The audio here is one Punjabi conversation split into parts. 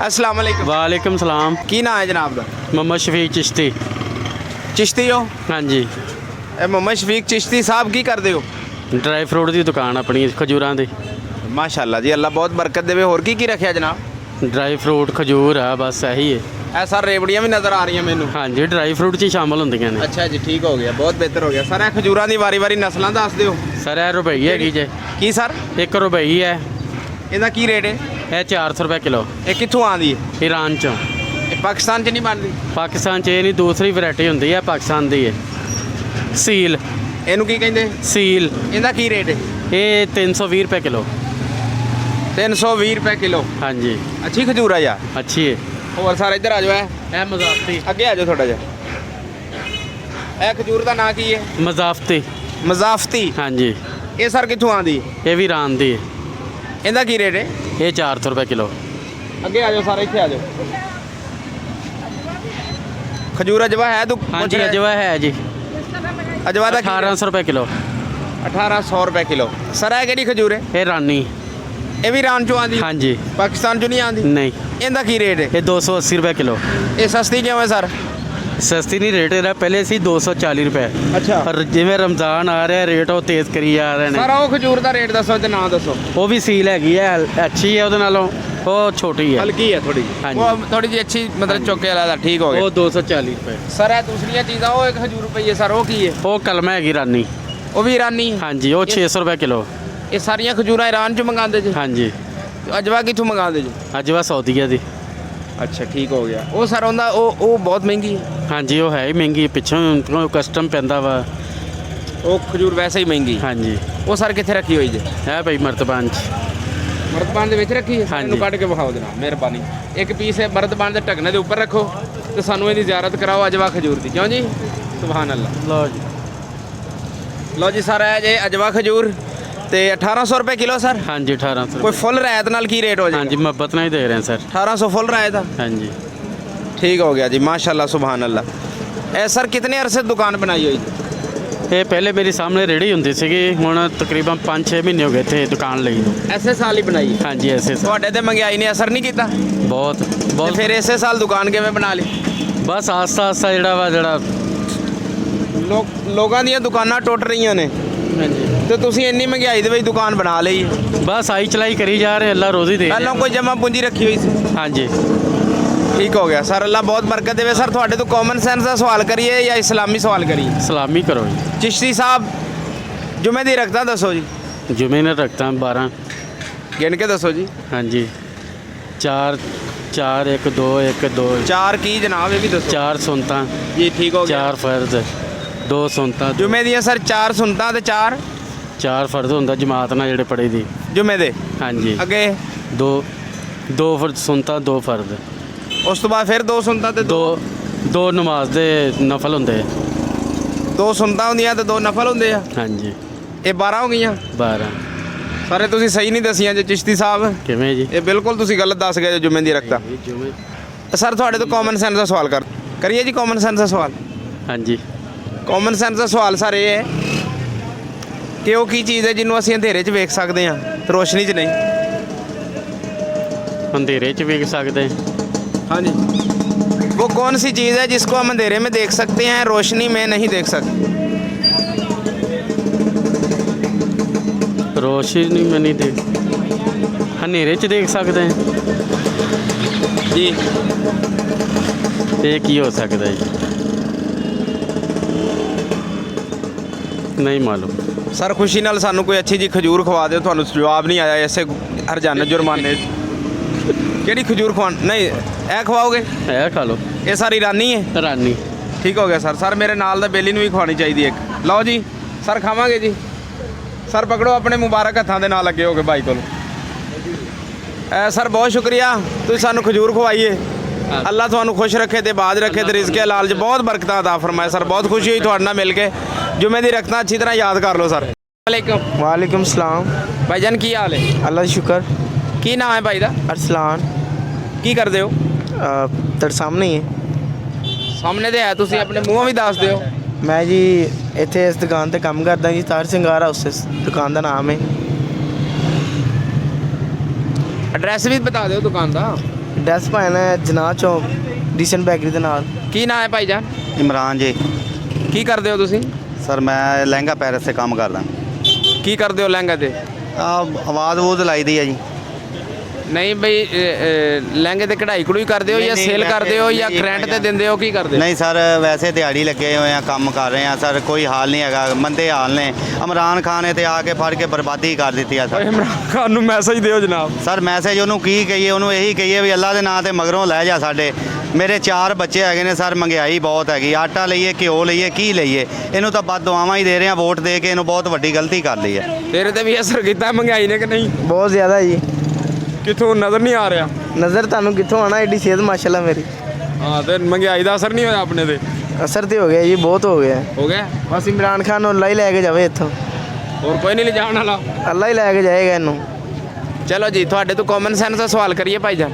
अस्सलाम वालेकुम। वालेकुम सलाम। की नाम है जनाब दा? मोहम्मद शफीक चिश्ती। चिश्ती हो? हाँ जी। मोहम्मद शफीक चिश्ती साहब की करते हो? ड्राई फ्रूट की दुकान अपनी खजूरां दी। माशाल्लाह जी, अल्लाह बहुत बरकत देवे। होर की रखा जनाब? ड्राई फ्रूट खजूर है, बस यही है। ਇਹ ਸਰ ਰੇਵੜੀਆਂ ਵੀ ਨਜ਼ਰ ਆ ਰਹੀਆਂ ਮੈਨੂੰ। हाँ जी, ड्राई फ्रूट च ही शामिल ਹੁੰਦੀਆਂ ਨੇ। ਅੱਛਾ ਜੀ, ਠੀਕ ਹੋ ਗਿਆ, ਬਹੁਤ ਬਿਹਤਰ ਹੋ ਗਿਆ ਸਰ। ਇਹ ਖਜੂਰਾਂ ਦੀ ਵਾਰੀ-ਵਾਰੀ ਨਸਲਾਂ ਦੱਸ ਦਿਓ। सर यह रुपई हैगी जे, ਕੀ ਸਰ 1 रुपई है। ਇਹਦਾ ਕੀ ਰੇਟ ਹੈ? यह 400 रुपये किलो। ਇਹ ਕਿੱਥੋਂ ਆਉਂਦੀ ਹੈ? ईरान चों। ਇਹ ਪਾਕਿਸਤਾਨ 'ਚ ਨਹੀਂ ਬਣਦੀ? पाकिस्तान च ये नहीं, दूसरी वैरायटी होंदी है पाकिस्तान दी है। सील। ਇਹਨੂੰ ਕੀ ਕਹਿੰਦੇ? सील। ਇਹਦਾ ਕੀ ਰੇਟ ਹੈ? ये 320 रुपये किलो। 320 ਰੁਪਏ ਕਿਲੋ। हाँ जी, ਅੱਛੀ ਖਜੂਰ ਆ ਯਾਰ। अच्छी है। ਹੋਰ ਸਰ ਇੱਧਰ ਆ ਜਾਓ। यह मजाफती। ਅੱਗੇ ਆ ਜਾਓ ਥੋੜਾ ਜਿਹਾ। ਇਹ ਖਜੂਰ ਦਾ ਨਾਂ ਕੀ ਹੈ? मजाफती। ਮਜ਼ਾਫਤੀ। हाँ जी, ਇਹ ਸਰ ਕਿੱਥੋਂ ਆਉਂਦੀ ਹੈ? ये भी ईरान दी है। ਇਹਦਾ ਕੀ ਰੇਟ ਹੈ? ये 400 रुपये किलो। ਅੱਗੇ ਆ ਜਾਓ ਸਾਰੇ, ਇੱਥੇ ਆ ਜਾਓ। ਖਜੂਰ ਅਜਵਾ ਹੈ ਤੂੰ? हाँ जी, अजवा है जी। ਅਜਵਾ ਦਾ 1800 रुपये किलो। 1800 ਰੁਪਏ ਕਿਲੋ। ਸਰ ਇਹ ਕਿਹੜੀ ਖਜੂਰ ਹੈ? ये रानी। ਇਹ ਵੀ ਈਰਾਨ ਚੋਂ ਆਉਂਦੀ? हाँ जी। ਪਾਕਿਸਤਾਨ ਚੋਂ ਨਹੀਂ ਆਉਂਦੀ? नहीं, ਇਹਦਾ ਕੀ ਰੇਟ ਹੈ? ये 280 रुपये किलो। ਇਹ ਸਸਤੀ ਕਿਉਂ ਹੈ ਸਰ? सस्ती नहीं रेट है, पहले सी 240 रुपये। ਅੱਛਾ पर जिमें रमजान आ रहा है रेट वो तेज़ करी जा रहे ਸਰ हैं। ਉਹ ਖਜੂਰ ਦਾ ਰੇਟ ਦੱਸੋ ਤੇ ਨਾਂ ਦੱਸੋ। वो भी सील हैगी है, अच्छी है, ਉਹਦੇ ਨਾਲੋਂ वो छोटी है। ਹਲਕੀ ਹੈ ਥੋੜੀ हाँ ਜਿਹੀ। ਉਹ ਥੋੜੀ ਜਿਹੀ ਅੱਛੀ ਮਤਲਬ ਚੁੱਕ ਕੇ ਲਾਦਾ। ਠੀਕ ਹੋ ਗਿਆ। वो 240 रुपये। ਸਰ ਇਹ ਦੂਸਰੀਆਂ ਚੀਜ਼ਾਂ ਉਹ 1 ਖਜੂਰ ਰੁਪਈਏ ਸਰ, ਉਹ ਕੀ ਹੈ? वो कलमा हैगी रानी। ਉਹ ਵੀ ਈਰਾਨੀ? हाँ जी, वो 600 रुपये किलो। ਇਹ ਸਾਰੀਆਂ ਖਜੂਰਾਂ ਈਰਾਨ ਚੋਂ ਮੰਗਾਉਂਦੇ ਜੀ? हाँ जी। ਅਜਵਾ ਕਿੱਥੋਂ ਮੰਗਾਉਂਦੇ ਜੀ? अजवा सऊदीया दी। ਅੱਛਾ ਠੀਕ ਹੋ ਗਿਆ। ਉਹ ਸਰ ਉਹਦਾ ਉਹ ਬਹੁਤ ਮਹਿੰਗੀ ਹੈ। हाँ जी, वो है ही महंगी, पिछों कस्टम पैंदा वा। ਉਹ ਖਜੂਰ ਵੈਸੇ ਹੀ ਮਹਿੰਗੀ। हाँ जी। ਉਹ ਸਰ ਕਿੱਥੇ ਰੱਖੀ ਹੋਈ ਜੀ? है भाई मर्तबान च। ਮਰਤਬਾਨ ਦੇ ਵਿੱਚ ਰੱਖੀ ਹੈ? ਹਾਂਜੀ। ਇਹਨੂੰ ਕੱਢ ਕੇ ਵਿਖਾਓ ਜਨਾਬ, ਮਿਹਰਬਾਨੀ। ਇੱਕ ਪੀਸ ਹੈ ਮਰਤਬਾਨ ਦੇ ਢੱਕਣੇ ਦੇ ਉੱਪਰ ਰੱਖੋ ਤੇ ਸਾਨੂੰ ਇਹਦੀ ਜ਼ਿਆਰਤ ਕਰਾਓ ਅਜਵਾ ਖਜੂਰ ਦੀ। ਕਿਉਂ ਜੀ? ਸੁਭਾਨ ਅੱਲਾ। लो जी। ਲਓ ਜੀ ਸਰ ਇਹ ਜੇ ਅਜਵਾ ਖਜੂਰ ਤੇ 1800 ਰੁਪਏ ਕਿਲੋ ਸਰ। हाँ जी, 1800। ਕੋਈ ਫੁੱਲ ਰਾਇਤ ਨਾਲ ਕੀ ਰੇਟ ਹੋ हाँ ਜਾਏਗਾ? जी, मोहब्बत नहीं दे रहे हैं सर। 1800 ਫੁੱਲ ਰਾਇਤ ਆ? हाँ जी। ਠੀਕ ਹੋ ਗਿਆ ਜੀ, ਮਾਸ਼ਾਅੱਲਾ ਸੁਭਾਨ ਅੱਲਾ। ਇਹ ਸਰ ਕਿਤਨੇ ਅਰਸੇ ਦੁਕਾਨ ਬਣਾਈ ਹੋਈ? ये पहले मेरे सामने रेहड़ी ਹੁੰਦੀ ਸੀਗੀ, ਹੁਣ ਤਕਰੀਬਨ 5-6 ਮਹੀਨੇ ਹੋ ਗਏ ਇੱਥੇ ਦੁਕਾਨ ਲਈ ਨੂੰ। ਐਸੇ ਸਾਲ ਹੀ ਬਣਾਈ? हाँ जी, ऐसे सर। ਤੁਹਾਡੇ ਤੇ ਮਹਿੰਗਾਈ ਨੇ ਅਸਰ ਨਹੀਂ ਕੀਤਾ? बहुत ਤੇ बहुत। ਫਿਰ ਇਸੇ ਸਾਲ ਦੁਕਾਨ ਕਿਵੇਂ ਬਣਾ ਲਈ? ਬਸ ਆਸਤਾ ਆਸਤਾ ਜਿਹੜਾ ਲੋਕਾਂ ਦੀਆਂ ਦੁਕਾਨਾਂ ਟੁੱਟ ਰਹੀਆਂ ਨੇ ਹਾਂਜੀ, ਤੇ ਤੁਸੀਂ ਇੰਨੀ ਮਹਿੰਗਾਈ ਦੇ ਵਿੱਚ ਦੁਕਾਨ ਬਣਾ ਲਈ ਹੈ। ਬਸ ਆਈ ਚਲਾਈ ਕਰੀ ਜਾ ਰਹੇ, ਅੱਲਾ ਰੋਜ਼ੀ ਦੇ ਪਹਿਲਾਂ ਕੋਈ ਜਮਾ ਪੂੰਜੀ ਰੱਖੀ ਹੋਈ ਸੀ? ਹਾਂਜੀ। ਠੀਕ ਹੋ ਗਿਆ ਸਰ, ਅੱਲਾ ਬਹੁਤ ਬਰਕਤ ਦੇਵੇ। ਸਰ ਤੁਹਾਡੇ ਤੋਂ ਕਾਮਨ ਸੈਂਸ ਦਾ ਸਵਾਲ ਕਰੀਏ ਜਾਂ ਇਸਲਾਮੀ ਸਵਾਲ ਕਰੀਏ? ਸਲਾਮੀ ਕਰੋ ਜੀ। ਚਿਸ਼ਤੀ ਸਾਹਿਬ ਜੁਮੇ ਦੀ ਰਕਤਾਂ ਦੱਸੋ ਜੀ, ਜੁਮੇ ਨੇ ਰੱਖਤਾ 12। ਗਿਣ ਕੇ ਦੱਸੋ ਜੀ। ਹਾਂਜੀ, 4 4 1 2 1 2 ਚਾਰ ਕੀ ਜਨਾਬ, ਇਹ ਵੀ ਦੱਸੋ। 4 ਸੁਨਤਾਂ, ਜੀ ਠੀਕ ਹੋ ਗਿਆ। 4 ਫਰਜ਼, 2 ਸੁਨਤਾਂ। ਜੁਮੇ ਦੀਆਂ ਸਰ 4 ਸੁਨਤਾਂ ਤੇ 4 ਫਰਜ਼ ਹੁੰਦਾ ਜਮਾਤ ਨਾਲ ਜਿਹੜੇ ਪੜ੍ਹੀ ਦੀ। ਜੁਮੇ ਦੇ ਹਾਂਜੀ, ਅੱਗੇ 2 ਫਰਜ਼ ਸੁਨਤਾਂ, 2 ਫਰਜ਼। ਉਸ ਤੋਂ ਬਾਅਦ ਫਿਰ 2 ਸੁਨਤਾਂ ਤੇ 2 ਨਮਾਜ਼ ਦੇ ਨਫਲ ਹੁੰਦੇ। 2 ਸੁਨਤਾਂ ਹੁੰਦੀਆਂ ਤੇ 2 ਨਫਲ ਹੁੰਦੇ ਆ। ਹਾਂਜੀ, ਇਹ 12 ਹੋ ਗਈਆਂ। 12। ਸਾਰੇ ਤੁਸੀਂ ਸਹੀ ਨਹੀਂ ਦਸੀਆਂ ਜੀ ਚਿਸ਼ਤੀ ਸਾਹਿਬ, ਕਿਵੇਂ ਜੀ? ਇਹ ਬਿਲਕੁਲ ਤੁਸੀਂ ਗਲਤ ਦੱਸ ਗਏ ਜੀ ਜੁਮੇ ਦੀ ਰਕਤਾਂ। ਜੁਮੇ। ਸਰ ਤੁਹਾਡੇ ਤੋਂ ਕਾਮਨ ਸੈਂਸ ਦਾ ਸਵਾਲ ਕਰੀਏ ਜੀ। ਕਾਮਨ ਸੈਂਸ ਦਾ ਸਵਾਲ। ਹਾਂਜੀ। ਕਾਮਨ ਸੈਂਸ ਦਾ ਸਵਾਲ ਸਰ ਇਹ ਹੈ ਕਿ ਉਹ ਕੀ ਚੀਜ਼ ਹੈ ਜਿਹਨੂੰ ਅਸੀਂ ਅੰਧੇਰੇ 'ਚ ਵੇਖ ਸਕਦੇ ਹਾਂ ਤੇ ਰੋਸ਼ਨੀ 'ਚ ਨਹੀਂ? ਅੰਧੇਰੇ 'ਚ ਵੇਖ ਸਕਦੇ। हाँ जी, वो कौन सी चीज़ है जिसको हम अंधेरे में देख सकते हैं, रोशनी में नहीं देख सकते? रोशनी में नहीं देख, हनेरे च देख सकते हैं जी। ये की हो सकता है जी? नहीं मालूम सर खुशी नाल सानू कोई अच्छी जी खजूर खवा दे, ਤੁਹਾਨੂੰ ਜਵਾਬ ਨਹੀਂ ਆਇਆ ਇਸੇ ਹਰਜਾਨੇ ਜੁਰਮਾਨੇ 'ਚ। ਕਿਹੜੀ ਖਜੂਰ ਖਵਾਣ? ਨਹੀਂ ਇਹ ਖਵਾਓਗੇ? है, खा लो। ਇਹ ਸਾਰੀ ਰਾਨੀ ਹੈ? रानी। ਠੀਕ ਹੋ ਗਿਆ ਸਰ। ਸਰ ਮੇਰੇ ਨਾਲ ਦਾ ਬੇਲੀ ਨੂੰ ਵੀ ਖਵਾਣੀ ਚਾਹੀਦੀ ਇੱਕ। ਲਓ ਜੀ ਸਰ, ਖਾਵਾਂਗੇ ਜੀ। ਸਰ ਪਕੜੋ ਆਪਣੇ ਮੁਬਾਰਕ ਹੱਥਾਂ ਦੇ ਨਾਲ ਲੱਗੇ ਹੋਗੇ ਭਾਈ ਕੋਲ। ਸਰ ਬਹੁਤ ਸ਼ੁਕਰੀਆ, ਤੁਸੀਂ ਸਾਨੂੰ ਖਜੂਰ ਖਵਾਈਏ। ਅੱਲਾ ਤੁਹਾਨੂੰ ਖੁਸ਼ ਰੱਖੇ ਤੇ ਬਾਜ ਰੱਖੇ ਤੇ ਰਿਜ਼ਕੇ ਹਲਾਲ 'ਚ ਬਹੁਤ ਬਰਕਤਾਂ ਅਤਾ ਫਰਮਾਏ। ਸਰ ਬਹੁਤ ਖੁਸ਼ੀ ਹੋਈ ਤੁਹਾਡੇ ਨਾਲ ਮਿਲ ਕੇ। ਜੁਮੇ ਦੀ ਰਕਤਾਂ ਅੱਛੀ ਤਰ੍ਹਾਂ ਯਾਦ ਕਰ ਲਓ ਸਰ। ਵਾਲੇਕੁਮ। वालेकुम सलाम। ਭਾਈਜਾਨ ਕੀ ਹਾਲ ਹੈ? अल्लाह का शुक्र। ਕੀ ਨਾਮ ਹੈ ਭਾਈ ਦਾ? अरसलान। ਕੀ ਕਰਦੇ ਹੋ? तेरे सामने ही है। ਸਾਹਮਣੇ ਤੇ ਹੈ, ਤੁਸੀਂ ਆਪਣੇ ਮੂੰਹੋਂ ਵੀ ਦੱਸ ਦਿਓ। मैं जी इत्थे इस दुकान ते काम करदा जी, तार सिंगार हाउस इस दुकान का नाम है। ਐਡਰੈਸ ਵੀ ਬਤਾ ਦਿਓ ਦੁਕਾਨ ਦਾ। ਡਰੈਸ ਪਾਣਾ ਜਨਾਹ ਚੌਂਕ ਡੀਸੈਂਟ ਬੈਕਰੀ ਦੇ ਨਾਲ। ਕੀ ਨਾਂ ਹੈ ਭਾਈਜਾਨ? ਇਮਰਾਨ ਜੀ। ਕੀ ਕਰਦੇ ਹੋ ਤੁਸੀਂ? ਸਰ ਮੈਂ ਲਹਿੰਗਾ ਪੈਰਿਸ ਤੇ ਕੰਮ ਕਰਦਾ। ਕੀ ਕਰਦੇ ਹੋ ਲਹਿੰਗਾ ਤੇ? ਆਵਾਜ਼ ਵੂਜ਼ ਲਾਈ ਦੀ ਹੈ ਜੀ। ਨਹੀਂ ਬਈ ਲਹਿੰਗੇ ਤੇ ਕਢਾਈ ਕਢੂਈ ਕਰਦੇ ਹੋ ਜਾਂ ਨਹੀਂ, ਸੇਲ ਕਰਦੇ ਹੋ ਜਾਂ ਨਹੀਂ, ਰੈਂਟ ਤੇ ਦਿੰਦੇ ਹੋ, ਕੀ ਕਰਦੇ ਹੋ? ਨਹੀਂ ਸਰ, ਵੈਸੇ ਦਿਹਾੜੀ ਲੱਗੇ ਹੋਏ ਆ, ਕੰਮ ਕਰ ਰਹੇ ਆ ਸਰ। ਕੋਈ ਹਾਲ ਨਹੀਂ ਹੈਗਾ, ਮੰਦੇ ਹਾਲ ਨੇ। ਇਮਰਾਨ ਖਾਨ ਨੇ ਤੇ ਆ ਕੇ ਫੜ ਕੇ ਬਰਬਾਦੀ ਕਰ ਦਿੱਤੀ ਆ ਸਰ। ਇਮਰਾਨ ਖਾਨ ਨੂੰ ਮੈਸੇਜ ਦਿਓ ਜਨਾਬ। ਸਰ ਮੈਸੇਜ ਉਹਨੂੰ ਕੀ ਕਹੀਏ? ਉਹਨੂੰ ਇਹੀ ਕਹੀਏ ਵੀ ਅੱਲਾ ਦੇ ਨਾਂ ਤੇ ਮਗਰੋਂ ਲੈ ਜਾ ਸਾਡੇ। ਮੇਰੇ 4 ਬੱਚੇ ਹੈਗੇ ਨੇ ਸਰ, ਮਹਿੰਗਾਈ ਬਹੁਤ ਹੈਗੀ। ਆਟਾ ਲਈਏ, ਘਿਓ ਲਈਏ, ਕੀ ਲਈਏ? ਇਹਨੂੰ ਤਾਂ ਬਦ ਦੁਆਵਾਂ ਹੀ ਦੇ ਰਹੇ ਆ, ਵੋਟ ਦੇ ਕੇ ਇਹਨੂੰ ਬਹੁਤ ਵੱਡੀ ਗਲਤੀ ਕਰ ਲਈ ਹੈ। ਤੇਰੇ ਤੇ ਵੀ ਅਸਰ ਕੀਤਾ ਮਹਿੰਗਾਈ ਨੇ ਕਿ ਨਹੀਂ? ਬਹੁਤ ਜ਼ਿਆਦਾ ਜੀ। ਕਿੱਥੋਂ ਨਜ਼ਰ ਨਹੀਂ ਆ ਰਿਹਾ? ਨਜ਼ਰ ਤੁਹਾਨੂੰ ਕਿੱਥੋਂ ਆਣਾ? ਐਡੀ ਸਿਹਤ ਮਾਸ਼ਾਅੱਲਾ ਮੇਰੀ। ਹਾਂ ਤੇ ਮਹਿੰਗਾਈ ਦਾ ਅਸਰ ਨਹੀਂ ਹੋਇਆ ਆਪਣੇ ਤੇ? ਅਸਰ ਤੇ ਹੋ ਗਿਆ ਜੀ, ਬਹੁਤ ਹੋ ਗਿਆ। ਹੋ ਗਿਆ। ਬਸ ਇਮਰਾਨ ਖਾਨ ਨੂੰ ਅੱਲਾ ਹੀ ਲੈ ਕੇ ਜਾਵੇ ਇੱਥੋਂ। ਹੋਰ ਕੋਈ ਨਹੀਂ ਲਿਜਾਣ ਵਾਲਾ? ਅੱਲਾ ਹੀ ਲੈ ਕੇ ਜਾਏਗਾ ਇਹਨੂੰ। ਚਲੋ ਜੀ, ਤੁਹਾਡੇ ਤੋਂ ਕਾਮਨ ਸੈਂਸ ਦਾ ਸਵਾਲ ਕਰੀਏ ਭਾਈਜਾਨ।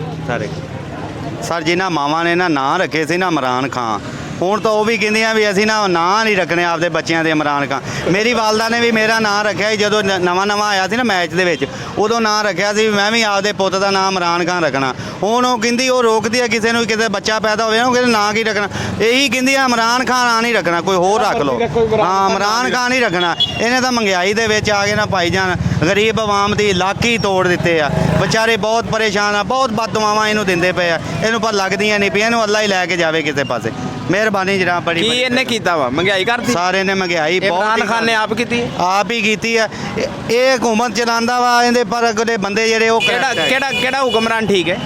ਸਰ ਜਿਨ੍ਹਾਂ ਮਾਵਾਂ ਨੇ ਨਾ ਨਾਂ ਰੱਖੇ ਸੀ ਨਾ ਇਮਰਾਨ ਖਾਨ, ਹੁਣ ਤਾਂ ਉਹ ਵੀ ਕਹਿੰਦੀਆਂ ਵੀ ਅਸੀਂ ਨਾ ਨਾਂ ਨਹੀਂ ਰੱਖਣੇ ਆਪਦੇ ਬੱਚਿਆਂ ਦੇ ਇਮਰਾਨ ਖਾਨ। ਮੇਰੀ ਵਾਲਦਾ ਨੇ ਵੀ ਮੇਰਾ ਨਾਂ ਰੱਖਿਆ ਸੀ ਜਦੋਂ ਨਵਾਂ ਆਇਆ ਸੀ ਨਾ ਮੈਚ ਦੇ ਵਿੱਚ, ਉਦੋਂ ਨਾਂ ਰੱਖਿਆ ਸੀ ਵੀ ਮੈਂ ਵੀ ਆਪਦੇ ਪੁੱਤ ਦਾ ਨਾਮ ਇਮਰਾਨ ਖਾਨ ਰੱਖਣਾ। ਹੁਣ ਉਹ ਕਹਿੰਦੀ, ਉਹ ਰੋਕਦੀ ਹੈ ਕਿਸੇ ਨੂੰ ਵੀ, ਕਿਤੇ ਬੱਚਾ ਪੈਦਾ ਹੋਵੇ ਨਾ, ਉਹ ਕਹਿੰਦੇ ਨਾਂ ਕੀ ਰੱਖਣਾ? ਇਹੀ ਕਹਿੰਦੀ ਆ ਇਮਰਾਨ ਖਾਨ ਨਾਂ ਨਹੀਂ ਰੱਖਣਾ, ਕੋਈ ਹੋਰ ਰੱਖ ਲਓ। ਹਾਂ, ਇਮਰਾਨ ਖਾਨ ਹੀ ਰੱਖਣਾ। ਇਹਨੇ ਤਾਂ ਮਹਿੰਗਾਈ ਦੇ ਵਿੱਚ ਆ ਕੇ ਨਾ ਭਾਈਜਾਨ ਗਰੀਬ ਆਵਾਮ ਦੀ ਲੱਕ ਹੀ ਤੋੜ ਦਿੱਤੇ ਆ। ਵਿਚਾਰੇ ਬਹੁਤ ਪਰੇਸ਼ਾਨ ਆ, ਬਹੁਤ ਬਦਦੁਆਵਾਂ ਇਹਨੂੰ ਦਿੰਦੇ ਪਏ ਆ। ਇਹਨੂੰ ਪਰ ਲੱਗਦੀਆਂ ਨਹੀਂ ਪਈਆਂ, ਇਹਨੂੰ ਅੱਲਾ ਹੀ ਲੈ ਕੇ ਜਾਵੇ ਕਿਸੇ ਪਾਸੇ। ਮਿਹਰਬਾਨੀ ਜਨਾਬ, ਬੜੀ ਕੀ ਇਹਨੇ ਕੀਤਾ ਵਾ? ਮਹਿੰਗਾਈ ਕਰਤੀ? ਸਾਰੇ ਨੇ ਮਹਿੰਗਾਈ ਇਮਰਾਨ ਬਹੁਤ ਖਾਨ ਨੇ ਆਪ ਕੀਤੀ? ਆਪ ਹੀ ਕੀਤੀ ਆ। ਇਹ ਹਕੂਮਤ ਚਲਾਉਂਦਾ ਵਾ, ਇਹਦੇ ਪਰ ਅਗਲੇ ਬੰਦੇ ਜਿਹੜੇ ਉਹ ਕਿਹੜਾ ਹੁਕਮਰਾਨ ਠੀਕ ਹੈ?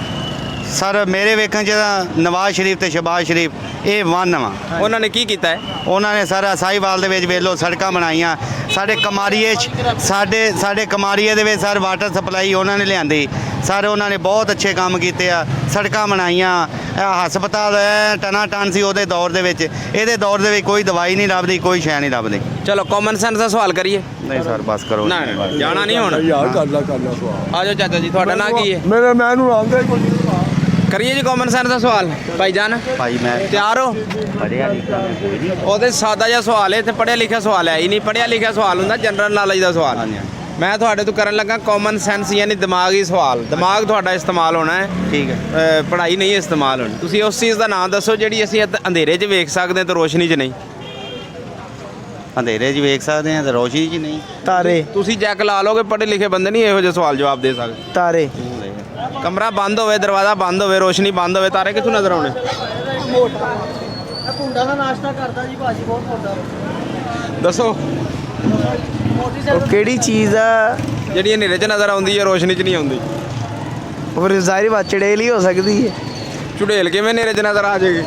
ਸਰ ਮੇਰੇ ਵੇਖਣ 'ਚ ਤਾਂ ਨਵਾਜ਼ ਸ਼ਰੀਫ ਤੇ ਸ਼ਹਬਾਜ਼ ਸ਼ਰੀਫ ਇਹ ਵਨ ਵਾ। ਉਹਨਾਂ ਨੇ ਕੀ ਕੀਤਾ ਹੈ? ਉਹਨਾਂ ਨੇ ਸਰ ਸਾਹੀਵਾਲ ਦੇ ਵਿੱਚ ਵੇਖ ਲਓ ਸੜਕਾਂ ਬਣਾਈਆਂ। ਸਾਡੇ ਕਮਾਰੀਏ 'ਚ ਸਾਡੇ ਕਮਾਰੀਏ ਦੇ ਵਿੱਚ ਸਰ ਵਾਟਰ ਸਪਲਾਈ ਉਹਨਾਂ ਨੇ ਲਿਆਂਦੀ ਸਰ। ਉਹਨਾਂ ਨੇ ਬਹੁਤ ਅੱਛੇ ਕੰਮ ਕੀਤੇ ਆ, ਸੜਕਾਂ ਬਣਾਈਆਂ। ਹਸਪਤਾਲ ਟਨਾ ਟਨ ਸੀ ਉਹਦੇ ਦੌਰ ਦੇ ਵਿੱਚ। ਇਹਦੇ ਦੌਰ ਦੇ ਵਿੱਚ ਕੋਈ ਦਵਾਈ ਨਹੀਂ ਲੱਭਦੀ, ਕੋਈ ਸ਼ੈ ਨਹੀਂ ਲੱਭਦੀ। ਚਲੋ ਕਾਮਨ ਸੈਂਸ ਦਾ ਸਵਾਲ ਕਰੀਏ। ਨਹੀਂ ਸਰ ਬਸ ਕਰੋ। ਨਾ ਜਾਣਾ ਨਹੀਂ ਹੁਣ। ਯਾਰ ਕਰ ਲਾ ਸਵਾਲ। ਆ ਜਾਓ ਚਾਚਾ ਜੀ, ਤੁਹਾਡਾ ਨਾਂ ਕੀ ਹੈ? ਮੈਨੂੰ ਆਉਂਦਾ ਕੁਝ। ਕਰੀਏ ਜੀ ਕਾਮਨ ਸੈਂਸ ਦਾ ਸਵਾਲ। ਭਾਈਜਾਨ ਭਾਈ ਮੈਂ ਤਿਆਰ ਹੋ? ਪੜ੍ਹਿਆ ਲਿਖਿਆ ਮੈਂ ਕੋਈ ਨਹੀਂ। ਉਹਦੇ ਸਾਦਾ ਜਿਹਾ ਸਵਾਲ ਹੈ, ਇੱਥੇ ਪੜ੍ਹਿਆ ਲਿਖਿਆ ਸਵਾਲ ਹੈ ਹੀ ਨਹੀਂ। ਪੜ੍ਹਿਆ ਲਿਖਿਆ ਸਵਾਲ ਹੁੰਦਾ ਜਨਰਲ ਨੌਲੇਜ ਦਾ ਸਵਾਲ। ਮੈਂ ਤੁਹਾਡੇ ਤੋਂ ਕਰਨ ਲੱਗਾ ਕਾਮਨ ਸੈਂਸ ਯਾਨੀ ਦਿਮਾਗੀ ਸਵਾਲ। ਦਿਮਾਗ ਤੁਹਾਡਾ ਇਸਤੇਮਾਲ ਹੋਣਾ ਹੈ, ਠੀਕ ਹੈ। ਪੜ੍ਹਾਈ ਨਹੀਂ ਇਸਤੇਮਾਲ ਹੋਣੀ। ਤੁਸੀਂ ਉਸ ਚੀਜ਼ ਦਾ ਨਾਮ ਦੱਸੋ ਜਿਹੜੀ ਅਸੀਂ ਅੰਧੇਰੇ 'ਚ ਵੇਖ ਸਕਦੇ ਹਾਂ ਤੇ ਰੋਸ਼ਨੀ 'ਚ ਨਹੀਂ। ਅੰਧੇਰੇ 'ਚ ਵੇਖ ਸਕਦੇ ਆ ਤੇ ਰੋਸ਼ਨੀ 'ਚ ਨਹੀਂ। ਤਾਰੇ। ਤੁਸੀਂ ਚੈੱਕ ਲਾ ਲੋਗੇ, ਪੜ੍ਹੇ ਲਿਖੇ ਬੰਦੇ ਨਹੀਂ ਇਹੋ ਜਿਹੇ ਸਵਾਲ ਜਵਾਬ ਦੇ ਸਕਦੇ। ਤਾਰੇ। ਕਮਰਾ ਬੰਦ ਹੋਵੇ, ਦਰਵਾਜ਼ਾ ਬੰਦ ਹੋਵੇ, ਰੋਸ਼ਨੀ ਬੰਦ ਹੋਵੇ, ਤਾਰੇ ਕਿੱਥੋਂ ਨਜ਼ਰ ਆਉਣੇ? ਪੁੰਡਾ ਦਾ ਨਾਸ਼ਤਾ ਕਰਦਾ ਜੀ ਭਾਜੀ, ਬਹੁਤ ਪੁੰਡਾ। ਦੱਸੋ ਉਹ ਕਿਹੜੀ ਚੀਜ਼ ਆ ਜਿਹੜੀ ਹਨੇਰੇ 'ਚ ਨਜ਼ਰ ਆਉਂਦੀ ਹੈ, ਰੋਸ਼ਨੀ 'ਚ ਨਹੀਂ ਆਉਂਦੀ? ਉਹ ਜ਼ਾਹਿਰ ਬਾਤ ਚੜੇਲ ਹੀ ਹੋ ਸਕਦੀ ਹੈ। ਚੁੜੇਲ ਕਿਵੇਂ ਹਨੇਰੇ 'ਚ ਨਜ਼ਰ ਆ ਜਾਏਗੀ?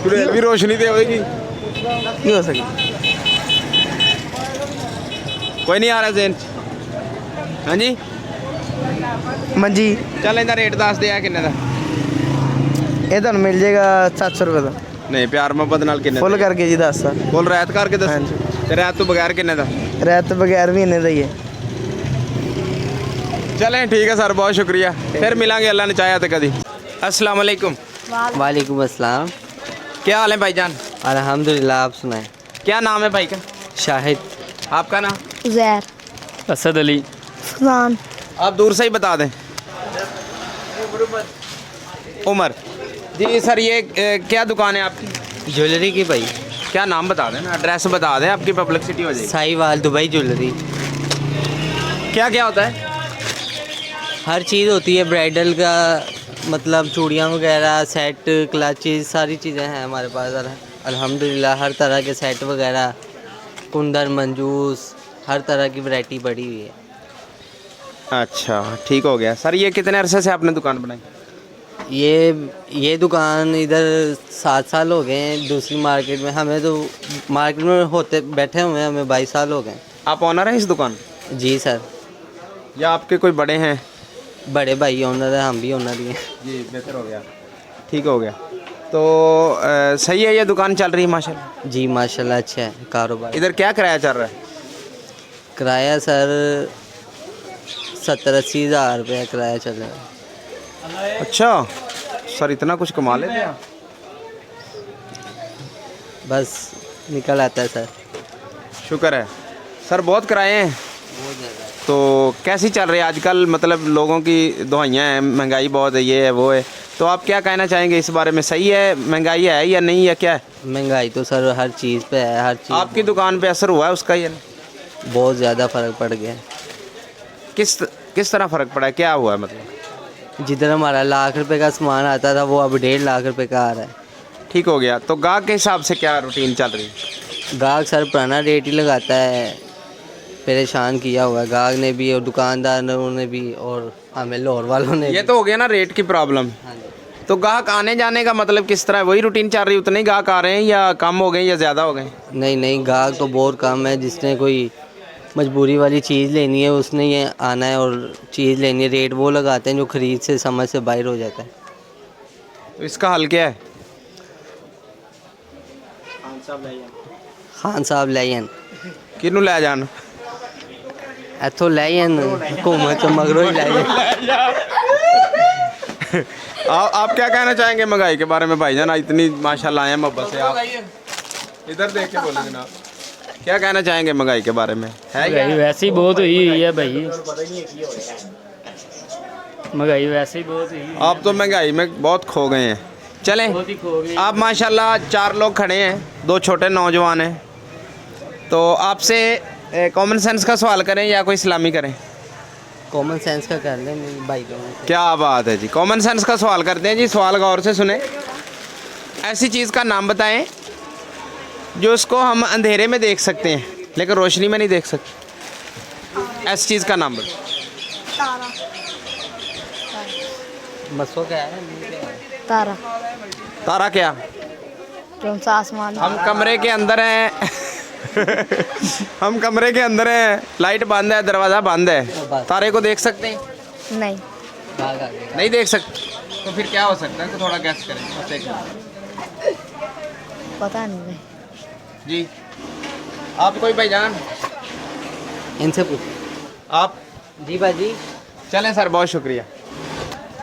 ਚੁੜੇਲ ਵੀ ਰੋਸ਼ਨੀ ਤੇ ਹੋਏਗੀ। ਕੀ ਹੋ ਸਕਦਾ? ਕੋਈ ਨਹੀਂ ਆ ਰਿਹਾ ਜ਼ੇਨ 'ਚ। ਹਾਂਜੀ ਮੰਜੀ। ਚੱਲ ਇਹਦਾ ਰੇਟ ਦੱਸ ਦੇ ਆ ਕਿੰਨੇ ਦਾ? ਇਹ ਤੁਹਾਨੂੰ ਮਿਲ ਜਾਏਗਾ 700 ਰੁਪਏ ਦਾ। ਨਹੀਂ, ਪਿਆਰ ਮੁਹੱਬਤ ਨਾਲ ਕਿੰਨੇ ਫੁੱਲ ਕਰਕੇ ਜੀ ਦੱਸਦਾ। ਫੁੱਲ ਰੈਤ ਕਰਕੇ ਦੱਸ। ਹਾਂਜੀ। ਤੇ ਰੈਤ ਤੋਂ ਬਗੈਰ ਕਿੰਨੇ ਦਾ? ਰਹਿਤ ਬਗੈਰ ਵੀ ਇੰਨੇ ਦਾ ਹੀ ਹੈ। ਚਲੇ ਠੀਕ है सर, बहुत शुक्रिया। फिर मिलेंगे अल्लाह ने चाहा तो कभी। अस्सलाम वालेकुम। वालेकुम अस्सलाम। क्या हाल है भाईजान? अल्हम्दुलिल्लाह, आप सुनाएं। क्या नाम है भाई का? शाहिद। आपका नाम? ज़ैर। असद अली। फुजान। आप दूर से ही बता दें। उमर जी। सर ये क्या दुकान है आपकी? ज्वेलरी की भाई। क्या नाम बता दें ना, एड्रेस बता दें, आपकी पब्लिसिटी हो जाएगी। Sahiwal Dubai jewellery. क्या क्या होता है? हर चीज़ होती है, ब्राइडल का मतलब चूड़ियाँ वगैरह, सेट, क्लचेज, सारी चीज़ें हैं हमारे पास। अल्हम्दुलिल्लाह हर तरह के सेट वगैरह, कुंदर, मंजूस, हर तरह की वैरायटी पड़ी हुई है। अच्छा ठीक हो गया। सर ये कितने अरसे से आपने दुकान बनाई? ये दुकान इधर 7 साल हो गए हैं। दूसरी मार्केट में हमें तो मार्केट में होते बैठे हुए हैं, हमें 22 साल हो गए। आप ऑनर हैं इस दुकान? जी सर। या आपके कोई बड़े हैं? बड़े भाई ओनर है, हम भी ओनर ही हैं। जी बेहतर हो गया, ठीक हो गया। तो सही है, ये दुकान चल रही है माशाल्लाह? जी माशाल्लाह अच्छा है कारोबार। इधर क्या किराया चल रहा है? किराया सर 70-80 हज़ार रुपया किराया चल रहा है। अच्छा सर, इतना कुछ कमा लेते हैं आप? बस निकल आता है सर। शुक्र है सर। बहुत किराए हैं? बहुत ज़्यादा। तो कैसी चल रही है आजकल, मतलब लोगों की दुआइयाँ हैं, महंगाई बहुत है, ये है वो है, तो आप क्या कहना चाहेंगे इस बारे में? सही है, महंगाई है या नहीं है, क्या है? महंगाई तो सर हर चीज़ पे है, हर चीज़ आपकी दुकान पे असर हुआ है उसका या नहीं? बहुत ज़्यादा फ़र्क पड़ गया है। किस तरह फ़र्क पड़ा है, क्या हुआ है मतलब? जिधर हमारा लाख रुपए का सामान आता था वो अब 1.5 लाख रुपए का आ रहा है। ठीक हो गया, तो गाहक के हिसाब से क्या रूटीन चल रही है? गाहक सर पुराना रेट ही लगाता है, परेशान किया हुआ है गाहक ने भी और दुकानदारों ने भी और हमें लाहौर वालों ने ये भी। तो हो गया ना रेट की प्रॉब्लम। हाँ जी। तो गाहक आने जाने का मतलब किस तरह है? वही रूटीन चल रही है, उतने ही गाहक आ रहे हैं या कम हो गए या ज़्यादा हो गए? नहीं गाहक तो बहुत कम है, जिसने कोई मजबूरी वाली चीज़ लेनी है उसने ये आना है और चीज़ लेनी है। रेट वो लगाते हैं जो ख़रीद से समझ से बाहर हो जाता है। तो इसका हल क्या है? खान साहब लैन किनू लै जान? इतों लैन हुकूमत मगरों ही लैन। आप क्या कहना चाहेंगे महंगाई के बारे में भाईजान? इतनी माशाल्लाह आए हैं मोहब्बत से, आप इधर देख के बोलो जनाब, क्या कहना चाहेंगे महंगाई के बारे में? है क्या? महंगाई वैसे ही बहुत हुई है भाई, महंगाई वैसे ही बहुत हुई। आप तो महंगाई में बहुत खो गए हैं। चलें, बहुत ही खो गई। आप माशाल्लाह 4 लोग खड़े हैं, 2 छोटे नौजवान हैं, तो आपसे कॉमन सेंस का सवाल करें या कोई इस्लामी करें? कॉमन सेंस का कर लें मेरी भाई लोगों से। क्या बात है जी, कॉमन सेंस का सवाल करते हैं जी। सवाल गौर से सुने। ऐसी चीज़ का नाम बताएं जो उसको हम अंधेरे में देख सकते हैं लेकिन रोशनी में नहीं देख सकते। ऐसी चीज़ का नाम बताएं। तारा। मसो क्या है? तारा तारा क्या? कौन सा आसमान? हम कमरे के अंदर हैं हम कमरे के अंदर हैं, लाइट बंद है, दरवाज़ा बंद है, तारे को देख सकते हैं? नहीं। भाग आ गया। नहीं देख सकते, तो फिर क्या हो सकता है? तो थोड़ा गैस करें बस एक मिनट। पता नहीं भाई। जी आप कोई भाईजान? इनसे पूछ। आप? जी भाजी। चलें सर, बहुत शुक्रिया।